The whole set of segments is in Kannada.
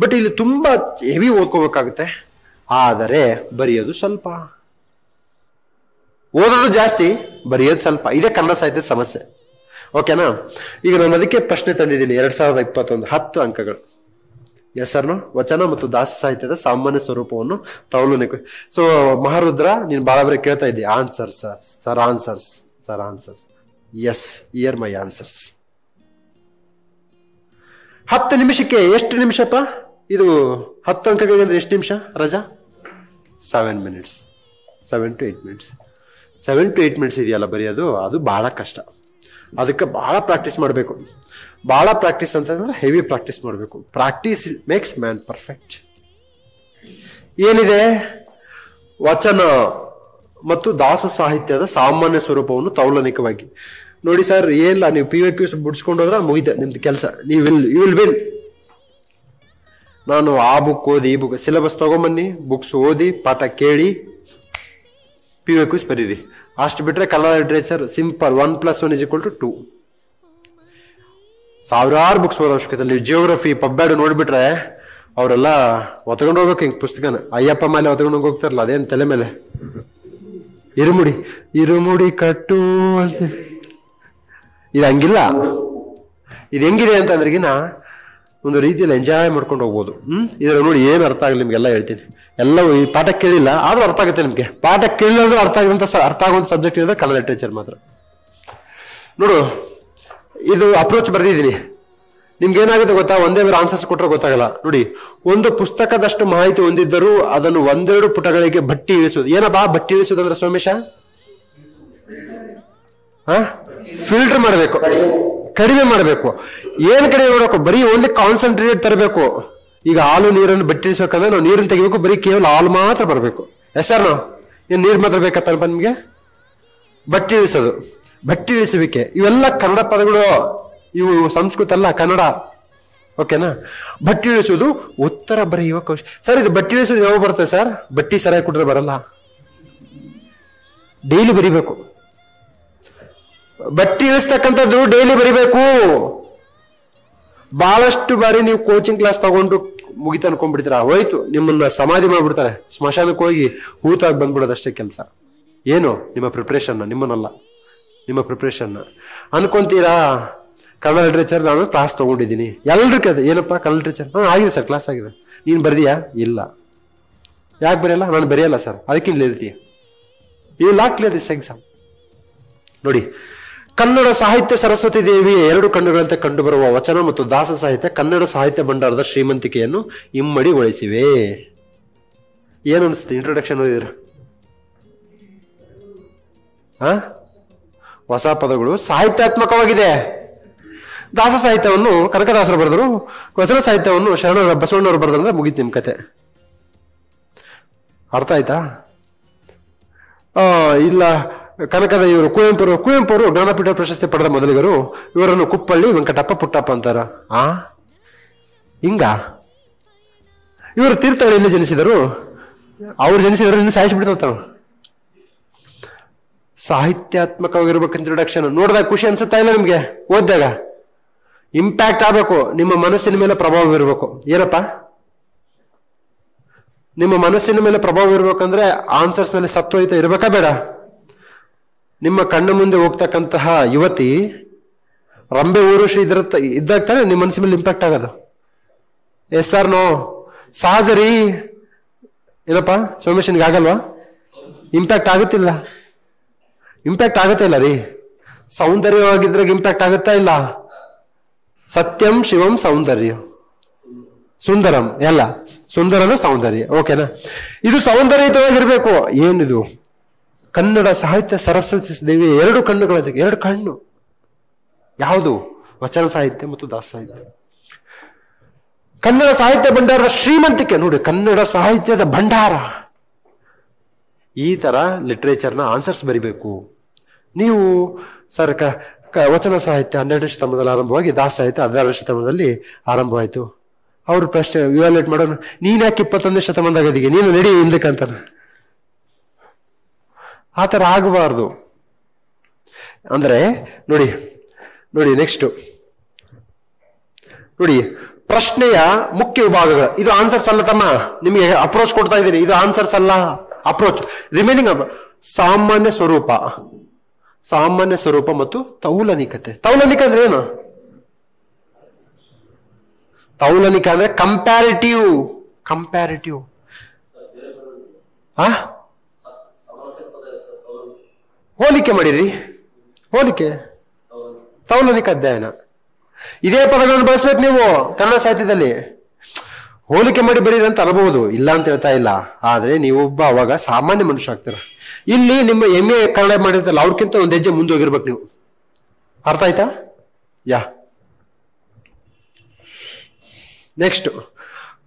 ಬಟ್ ಇಲ್ಲಿ ತುಂಬಾ ಹೆವಿ ಓದ್ಕೋಬೇಕಾಗುತ್ತೆ, ಆದರೆ ಬರೆಯೋದು ಸ್ವಲ್ಪ, ಓದೋದು ಜಾಸ್ತಿ ಬರೆಯೋದು ಸ್ವಲ್ಪ. ಇದೇ ಕನ್ನಡ ಸಾಹಿತ್ಯದ ಸಮಸ್ಯೆ. ಓಕೆನಾ? ಈಗ ನಾನು ಅದಕ್ಕೆ ಪ್ರಶ್ನೆ ತಂದಿದ್ದೀನಿ 2021 10 ಅಂಕಗಳು. ಎಸ್ ಸರ್ನು ವಚನ ಮತ್ತು ದಾಸ ಸಾಹಿತ್ಯದ ಸಾಮಾನ್ಯ ಸ್ವರೂಪವನ್ನು ತೌಲನಿಕ. ಸೊ ಮಹಾರುದ್ರ ನೀನು ಬಹಳ ಬರೀ ಕೇಳ್ತಾ ಇದ್ದಿ answers sir, answers sir, answers. Yes, hear my answers. 10 ನಿಮಿಷಕ್ಕೆ ಎಷ್ಟು ನಿಮಿಷಪ್ಪ ಇದು? 10 ಅಂಕಗಳಿಗೆ ಅಂದ್ರೆ ಎಷ್ಟು ನಿಮಿಷ ರಜಾ? 7 minutes, 7 to 8 minutes. 7 to 8 minutes ಇದೆಯಲ್ಲ ಬರೆಯೋದು, ಅದು ಬಹಳ ಕಷ್ಟ. ಅದಕ್ಕೆ ಬಹಳ ಪ್ರಾಕ್ಟೀಸ್ ಮಾಡಬೇಕು. ಬಹಳ ಪ್ರಾಕ್ಟೀಸ್ ಅಂತಂದ್ರೆ ಹೆವಿ ಪ್ರಾಕ್ಟೀಸ್ ಮಾಡಬೇಕು. Practice makes man perfect. ಏನಿದೆ? ವಚನ ಮತ್ತು ದಾಸ ಸಾಹಿತ್ಯದ ಸಾಮಾನ್ಯ ಸ್ವರೂಪವನ್ನು ತೌಲನಿಕವಾಗಿ ನೋಡಿ ಸರ್. ಏನಿಲ್ಲ, ನೀವು PYQs ಬಿಡಿಸ್ಕೊಂಡು ಹೋದ್ರೆ ಮುಗಿದ ನಿಮ್ದು ಕೆಲಸ. You will win. ನಾನು ಆ ಬುಕ್ ಓದಿ, ಈ ಬುಕ್ ಸಿಲೆಬಸ್ ತಗೊಂಬನ್ನಿ, ಬುಕ್ಸ್ ಓದಿ, ಪಾಠ ಕೇಳಿ, PYQs ಬರೀರಿ. ಅಷ್ಟು ಬಿಟ್ರೆ ಕನ್ನಡ ಲಿಟ್ರೇಚರ್ ಸಿಂಪಲ್ 1 + 1 = 2. ಸಾವಿರಾರು ಬುಕ್ಸ್ ಓದೋ ಅವಶ್ಯಕತೆ ಇಲ್ಲ. ಜಿಯೋಗ್ರಫಿ ಪಬ್ಬ್ಯಾಡು ನೋಡ್ಬಿಟ್ರೆ ಅವರೆಲ್ಲ ಒತ್ಕೊಂಡು ಹೋಗ್ಬೇಕು ಹಿಂಗ್ ಪುಸ್ತಕನ. ಅಯ್ಯಪ್ಪ ಮೇಲೆ ಒತ್ಕೊಂಡು ಹೋಗ್ತಾರಲ್ಲ, ಅದೇನು ತಲೆ ಮೇಲೆ ಇರುಮುಡಿ ಕಟ್ಟು ಅಂತ. ಇದು ಹಂಗಿಲ್ಲ. ಇದು ಹೆಂಗಿದೆ ಅಂತಂದ್ರೆಗಿನ ಒಂದು ರೀತಿಯಲ್ಲಿ ಎಂಜಾಯ್ ಮಾಡ್ಕೊಂಡು ಹೋಗ್ಬೋದು. ಇದ್ರ ನೋಡಿ ಏನು ಅರ್ಥ ಆಗಲಿ ನಿಮ್ಗೆಲ್ಲ ಹೇಳ್ತೀನಿ. ಎಲ್ಲ ಈ ಪಾಠ ಕೇಳಿಲ್ಲ ಆದ್ರೂ ಅರ್ಥ ಆಗುತ್ತೆ ನಿಮ್ಗೆ. ಪಾಠ ಕೇಳಿದ್ರೆ ಅರ್ಥ ಆಗುವಂತ ಸಬ್ಜೆಕ್ಟ್ ಇದ್ರೆ ಕನ್ನಡ ಲಿಟ್ರೇಚರ್ ಮಾತ್ರ. ನೋಡು, ಇದು ಅಪ್ರೋಚ್ ಬರ್ದಿದ್ದೀನಿ. ನಿಮ್ಗೆ ಏನಾಗುತ್ತೆ ಗೊತ್ತಾ? ಒಂದೇ ಬೇರೆ ಆನ್ಸರ್ಸ್ ಕೊಟ್ಟರೆ ಗೊತ್ತಾಗಲ್ಲ. ನೋಡಿ, ಒಂದು ಪುಸ್ತಕದಷ್ಟು ಮಾಹಿತಿ ಹೊಂದಿದ್ದರೂ ಅದನ್ನು 1-2 ಪುಟಗಳಿಗೆ ಬಟ್ಟಿ ಇಳಿಸುವುದು. ಏನಪ್ಪಾ ಬಟ್ಟಿ ಇಳಿಸುವುದು ಅಂದ್ರೆ ಸೋಮೇಶ? ಫಿಲ್ಟರ್ ಮಾಡಬೇಕು, ಕಡಿಮೆ ಮಾಡಬೇಕು. ಏನ್ ಕಡಿಮೆ ಮಾಡಬೇಕು? ಬರೀ ಓನ್ಲಿ ಕಾನ್ಸಂಟ್ರೇಟ್ ತರಬೇಕು. ಈಗ ಹಾಲು ನೀರನ್ನು ಬಟ್ಟಿ ಇಳಿಸ್ಬೇಕಂದ್ರೆ ನಾವು ನೀರನ್ನು ತೆಗಿಬೇಕು, ಬರೀ ಕೇವಲ ಹಾಲು ಮಾತ್ರ ಬರಬೇಕು. ಎಸ್ ಸರ್, ಏನ್ ನೀರು ಮಾತ್ರ ಬೇಕಪ್ಪ ನಿಮ್ಗೆ? ಬಟ್ಟಿ ಇಳಿಸೋದು, ಬಟ್ಟಿ ಇಳಿಸುವಿಕೆ, ಇವೆಲ್ಲ ಕನ್ನಡ ಪದಗಳು. ಇವು ಸಂಸ್ಕೃತ ಅಲ್ಲ, ಕನ್ನಡ. ಓಕೆನಾ? ಬಟ್ಟಿ ಇಳಿಸುವುದು ಉತ್ತರ ಬರೆಯುವ ಕೌಶಲ. ಸರ್, ಇದು ಬಟ್ಟಿ ಇಳಿಸೋದು ಯಾವಾಗ ಬರ್ತದೆ ಸರ್? ಬಟ್ಟಿ ಸರಿಯಾಗಿ ಕೊಟ್ರೆ ಬರಲ್ಲ. ಡೈಲಿ ಬರಿಬೇಕು. ಬಟ್ಟಿ ಇಳಿಸ್ತಕ್ಕಂಥದ್ದು ಡೈಲಿ ಬರಿಬೇಕು. ಬಹಳಷ್ಟು ಬಾರಿ ನೀವು ಕೋಚಿಂಗ್ ಕ್ಲಾಸ್ ತಗೊಂಡು ಮುಗಿತ ಅನ್ಕೊಂಡ್ಬಿಡ್ತೀರ, ಹೋಯ್ತು, ನಿಮ್ಮನ್ನ ಸಮಾಧಿ ಮಾಡ್ಬಿಡ್ತಾರೆ. ಸ್ಮಶಾನಕ್ಕೆ ಹೋಗಿ ಹೂತಾಗಿ ಬಂದ್ಬಿಡೋದಷ್ಟೇ ಕೆಲಸ. ಏನು? ನಿಮ್ಮ ಪ್ರಿಪ್ರೇಷನ್, ನಿಮ್ಮನ್ನಲ್ಲ, ನಿಮ್ಮ ಪ್ರಿಪ್ರೇಷನ್ ಅನ್ಕೊಂತೀರಾ. ಕನ್ನಡ ಲಿಟ್ರೇಚರ್ ನಾನು ಕ್ಲಾಸ್ ತಗೊಂಡಿದ್ದೀನಿ. ಎಲ್ಲರೂ ಕೇಳಿದೆ, ಏನಪ್ಪಾ ಕನ್ನಡ ಲಿಟ್ರೇಚರ್? ಆಗಿದೆ ಸರ್, ಕ್ಲಾಸ್ ಆಗಿದೆ. ನೀನು ಬರೆದಿಯಾ? ಇಲ್ಲ. ಯಾಕೆ ಬರೆಯಲ್ಲ? ನಾನು ಬರೆಯಲ್ಲ ಸರ್. ಅದಕ್ಕೆ ಇಲ್ಲಿ ಇರ್ತೀಯ. You lot clear this exam. ನೋಡಿ, ಕನ್ನಡ ಸಾಹಿತ್ಯ ಸರಸ್ವತಿ ದೇವಿಯ 2 ಕಣ್ಣುಗಳಂತೆ ಕಂಡುಬರುವ ವಚನ ಮತ್ತು ದಾಸ ಸಾಹಿತ್ಯ ಕನ್ನಡ ಸಾಹಿತ್ಯ ಭಂಡಾರದ ಶ್ರೀಮಂತಿಕೆಯನ್ನು ಇಮ್ಮಡಿಗೊಳಿಸಿವೆ. ಏನು ಅನಿಸುತ್ತೆ ಇಂಟ್ರೊಡಕ್ಷನ್ ಓದಿದ್ರ? ಹೊಸ ಪದಗಳು, ಸಾಹಿತ್ಯಾತ್ಮಕವಾಗಿದೆ. ದಾಸ ಸಾಹಿತ್ಯವನ್ನು ಕನಕದಾಸರು ಬರೆದರು, ವಚನ ಸಾಹಿತ್ಯವನ್ನು ಶರಣ ಬಸವಣ್ಣವರು ಬರೆದ್ರೆ ಮುಗೀತು ನಿಮ್ ಕತೆ. ಅರ್ಥ ಆಯ್ತಾ? ಇಲ್ಲ, ಕನಕದ ಇವರು ಕುವೆಂಪು ಅವರು ಜ್ಞಾನಪೀಠ ಪ್ರಶಸ್ತಿ ಪಡೆದ ಮೊದಲಿಗರು. ಇವರನ್ನು ಕುಪ್ಪಳ್ಳಿ ವೆಂಕಟಪ್ಪ ಪುಟ್ಟಪ್ಪ ಅಂತಾರ. ಹಿಂಗ ಇವರು ತೀರ್ಥಹಳ್ಳಿಯಲ್ಲಿ ಜನಿಸಿದರು. ಅವ್ರು ಜನಿಸಿದ್ರು, ಇನ್ನು ಸಾಯಿಸಿಬಿಡ್ತಾವ. ಸಾಹಿತ್ಯಾತ್ಮಕವಾಗಿರ್ಬೇಕು ಇಂಟ್ರೊಡಕ್ಷನ್. ನೋಡಿದಾಗ ಖುಷಿ ಅನ್ಸುತ್ತಾ ಇಲ್ಲ ನಿಮ್ಗೆ? ಓದಿದಾಗ ಇಂಪ್ಯಾಕ್ಟ್ ಆಗ್ಬೇಕು. ನಿಮ್ಮ ಮನಸ್ಸಿನ ಮೇಲೆ ಪ್ರಭಾವ ಬೀರ್ಬೇಕು. ಏನಪ್ಪ? ನಿಮ್ಮ ಮನಸ್ಸಿನ ಮೇಲೆ ಪ್ರಭಾವ ಇರ್ಬೇಕಂದ್ರೆ ಆನ್ಸರ್ಸ್ ನಲ್ಲಿ ಸತ್ವಯುತ ಇರ್ಬೇಕಾ ಬೇಡ? ನಿಮ್ಮ ಕಣ್ಣು ಮುಂದೆ ಹೋಗ್ತಕ್ಕಂತಹ ಯುವತಿ ರಂಬೆ ಊರುಷಿ ಇದ್ದಾಗ ತಾನೆ ನಿಮ್ಮ ಮನಸ್ಸಿನ ಮೇಲೆ ಇಂಪ್ಯಾಕ್ಟ್ ಆಗೋದು. Yes or no? ಸಹಜ ರೀ. ಏನಪ್ಪಾ ಸೋಮೇಶನ್ಗೆ ಆಗಲ್ವಾ? ಇಂಪ್ಯಾಕ್ಟ್ ಆಗುತ್ತಿಲ್ಲ. ಇಂಪ್ಯಾಕ್ಟ್ ಆಗುತ್ತೆ ಇಲ್ಲ ರೀ. ಸೌಂದರ್ಯವಾಗಿದ್ರಾಗ ಇಂಪ್ಯಾಕ್ಟ್ ಆಗುತ್ತಾ ಇಲ್ಲ? ಸತ್ಯಂ ಶಿವಂ ಸೌಂದರ್ಯ ಸುಂದರಂ, ಎಲ್ಲ ಸುಂದರನ ಸೌಂದರ್ಯ. ಓಕೆನಾ? ಇದು ಸೌಂದರ್ಯಯುತವಾಗಿರ್ಬೇಕು. ಏನಿದು? ಕನ್ನಡ ಸಾಹಿತ್ಯ ಸರಸ್ವತಿ ದೇವಿ 2 ಕಣ್ಣುಗಳಂತೆ. 2 ಕಣ್ಣು ಯಾವುದು? ವಚನ ಸಾಹಿತ್ಯ ಮತ್ತು ದಾಸ ಸಾಹಿತ್ಯ. ಕನ್ನಡ ಸಾಹಿತ್ಯ ಭಂಡಾರದ ಶ್ರೀಮಂತಿಕೆ ನೋಡಿ, ಕನ್ನಡ ಸಾಹಿತ್ಯದ ಭಂಡಾರ. ಈ ತರ ಲಿಟ್ರೇಚರ್ನ ಆನ್ಸರ್ಸ್ ಬರಿಬೇಕು ನೀವು. ಸರ್, ವಚನ ಸಾಹಿತ್ಯ 12ನೇ ಶತಮಾನದಲ್ಲಿ ಆರಂಭವಾಗಿ ದಾಸ ಸಾಹಿತ್ಯ 16ನೇ ಶತಮಾನದಲ್ಲಿ ಆರಂಭವಾಯಿತು. ಅವ್ರು ಪ್ರಶ್ನೆ ಇವ್ಯಾಲ್ಯೂಯೇಟ್ ಮಾಡೋಣ, ನೀನ್ ಯಾಕೆ 21ನೇ ಶತಮಾನದಾಗ ಇದೀಗ, ನೀನು ನಡಿ ಹಿಂದಕ್ಕಂತಾರ. ಆ ಥರ ಆಗಬಾರ್ದು. ಅಂದ್ರೆ ನೋಡಿ ನೆಕ್ಸ್ಟ್ ನೋಡಿ, ಪ್ರಶ್ನೆಯ ಮುಖ್ಯ ವಿಭಾಗಗಳು. ಇದು ಆನ್ಸರ್ಸ್ ಅಲ್ಲ ತಮ್ಮ, ನಿಮಗೆ ಅಪ್ರೋಚ್ ಕೊಡ್ತಾ ಇದ್ದೀನಿ, ಇದು ಆನ್ಸರ್ಸ್ ಅಲ್ಲ, ಅಪ್ರೋಚ್. ರಿಮೈನಿಂಗ್ ಸಾಮಾನ್ಯ ಸ್ವರೂಪ, ಸಾಮಾನ್ಯ ಸ್ವರೂಪ ಮತ್ತು ತೌಲನಿಕತೆ. ತೌಲನಿಕ ಅಂದ್ರೆ ಏನು? ತೌಲನಿಕ ಅಂದ್ರೆ ಕಂಪ್ಯಾರಿಟಿವ್. ಕಂಪ್ಯಾರಿಟಿವ್ ಹೋಲಿಕೆ ಮಾಡಿರಿ, ಹೋಲಿಕೆ, ತೌಲನಿಕ ಅಧ್ಯಯನ. ಇದೇ ಪದಗಳನ್ನು ಬಳಸ್ಬೇಕು ನೀವು ಕನ್ನಡ ಸಾಹಿತ್ಯದಲ್ಲಿ. ಹೋಲಿಕೆ ಮಾಡಿ ಬರೀರಿ ಅಂತ ಅನ್ಬಹುದು, ಇಲ್ಲ ಅಂತ ಹೇಳ್ತಾ ಇಲ್ಲ. ಆದ್ರೆ ನೀವೊಬ್ಬ ಅವಾಗ ಸಾಮಾನ್ಯ ಮನುಷ್ಯ ಆಗ್ತೀರ. ಇಲ್ಲಿ ನಿಮ್ಮ MA ಕನ್ನಡ ಮಾಡಿರ್ತಲ್ಲ ಅವ್ರಕ್ಕಿಂತ ಒಂದ್ ಹೆಜ್ಜೆ ಮುಂದೆ ಹೋಗಿರ್ಬೇಕು ನೀವು. ಅರ್ಥ ಆಯ್ತಾ? ಯಾ ನೆಕ್ಸ್ಟ್,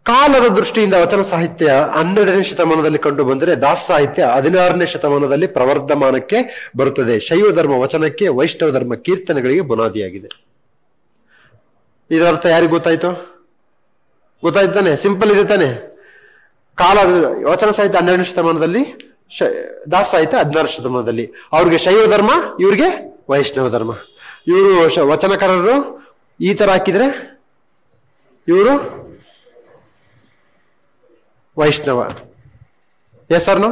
ಕಾಲದ ದೃಷ್ಟಿಯಿಂದ ವಚನ ಸಾಹಿತ್ಯ 12ನೇ ಶತಮಾನದಲ್ಲಿ ಕಂಡು ಬಂದರೆ ದಾಸ ಸಾಹಿತ್ಯ 16ನೇ ಶತಮಾನದಲ್ಲಿ ಪ್ರವರ್ಧಮಾನಕ್ಕೆ ಬರುತ್ತದೆ. ಶೈವ ಧರ್ಮ ವಚನಕ್ಕೆ, ವೈಷ್ಣವ ಧರ್ಮ ಕೀರ್ತನೆಗಳಿಗೆ ಬುನಾದಿಯಾಗಿದೆ. ಇದರ ಅರ್ಥ ಯಾರಿಗೆ ಗೊತ್ತಾಯ್ತು? ಗೊತ್ತಾಯ್ತು ತಾನೆ? ಸಿಂಪಲ್ ಇದೆ ತಾನೆ? ಕಾಲ ವಚನ ಸಾಹಿತ್ಯ 12ನೇ ಶತಮಾನದಲ್ಲಿ, ದಾಸ ಸಾಹಿತ್ಯ 16ನೇ ಶತಮಾನದಲ್ಲಿ. ಅವ್ರಿಗೆ ಶೈವ ಧರ್ಮ, ಇವ್ರಿಗೆ ವೈಷ್ಣವ ಧರ್ಮ. ಇವರು ವಚನಕಾರರು ಈ ತರ ಹಾಕಿದ್ರೆ ಇವರು Vaishnava. Yes or no?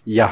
Yeah.